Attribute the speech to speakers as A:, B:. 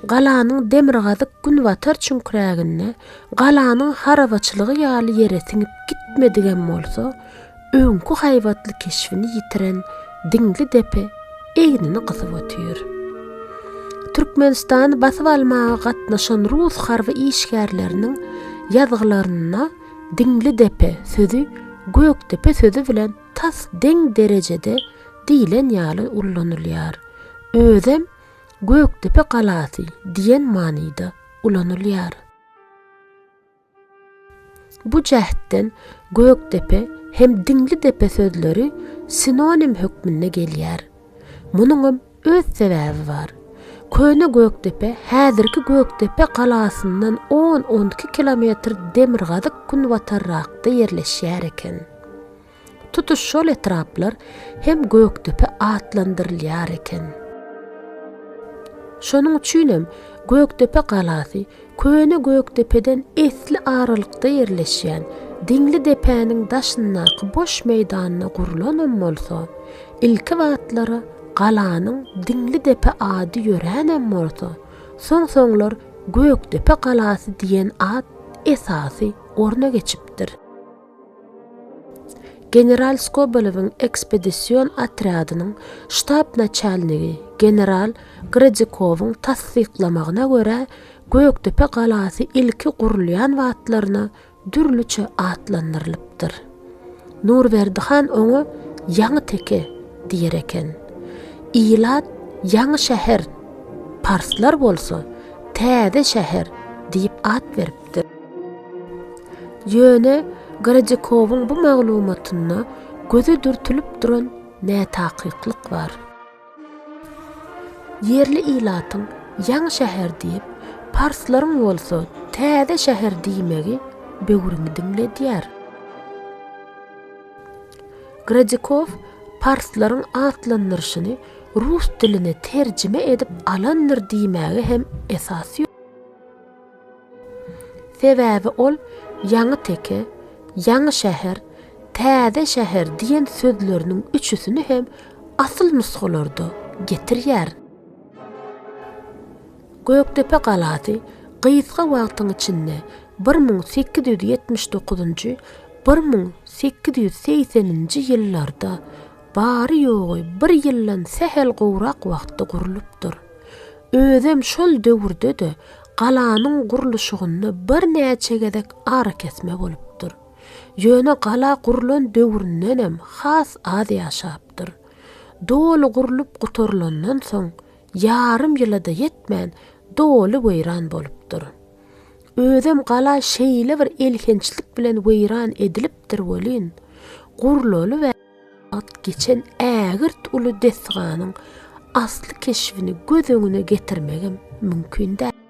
A: galanyň demirgazyk gün watar çünkrägine, galanyň harabaçylygy ýaly ýere siňip gitmedigen bolsa, öňkü haýwatly keşfini ýitiren Diňli Depe eýnini gysyp ötýür. Türkmenistan basyp almaga gatnaşan Rus harby işgärleriniň ýazgylaryna Diňli Depe sözi Gökdepe sözi bilen tas deň derejede diýilen ýaly ullanylýar. Özem Gökdepe galasy diýen manyda ullanylýar. Bu jähtden Gökdepe hem Diňli Depe sözleri sinonim hökmüne gelýär. Munyň öz sebäbi bar. Köne Gökdepe häzirki Gökdepe galasyndan 10-12 kilometr demirgazyk gün watarrakda ýerleşýär eken. Tutuş şol etraplar hem Gökdepe atlandyrylýar eken. Şonuň üçinem Gökdepe galasy köne Gökdepeden esli aralykda ýerleşýän Diňli Depäniň daşyndaky boş meýdanyna gurulan bolsa, ilki wagtlara galanyň Diňli Depe ady ýören bolsa, soň-soňlar Gökdepe galasy diýen ad esasy orna geçipdir. General Skobelowyň ekspedisiýon atradynyň ştab načalnigi General Gradikowyň tasdiklamagyna görä, Gökdepe galasy ilki gurulýan wagtlaryna dürlüçe atlandyrylypdyr. Nurberdihan oňa Ýaňy Teke diýer eken. Ilat ýaňy şäher, parslar bolsa täze şäher diýip at beripdir. Ýöne Gradikowyň bu maglumatyna göze dürtülip duran nätakyklyk bar. Yerli ilatyň ýaňy şäher diýip parslaryň bolsa täze şäher diýmegi böwrüňi diňledýär. Gradikov parslaryň atlandyryşyny rus diline terjime edip alandyr diýmegi hem esasy. Sebäbi ol Ýaňy Teke, Ýaňy şäher, täze şäher diýen sözleriniň üçüsini hem asyl nusgalarda getirýär. Gökdepe galasy gysga wagtyň içinde 1879-1880 ýyllarda bary ýogy bir ýyldan sehel gowrak wagtda gurulypdyr. Özem şol döwürde de galanyň gurulşygyny bir näçe gezek ara kesme bolupdyr. Ýöne gala gurulan döwründen hem has az ýaşapdyr. Doly gurulup gutorulandan soň ýarym ýylda ýetmän doly weýran bolupdyr. Özem gala şeýle bir elhençlik bilen weýran edilipdir bolyn. Gurulaly we geçen ägirt uly desganyň asly keşfini göz öňüne getirmegim mümkin däl.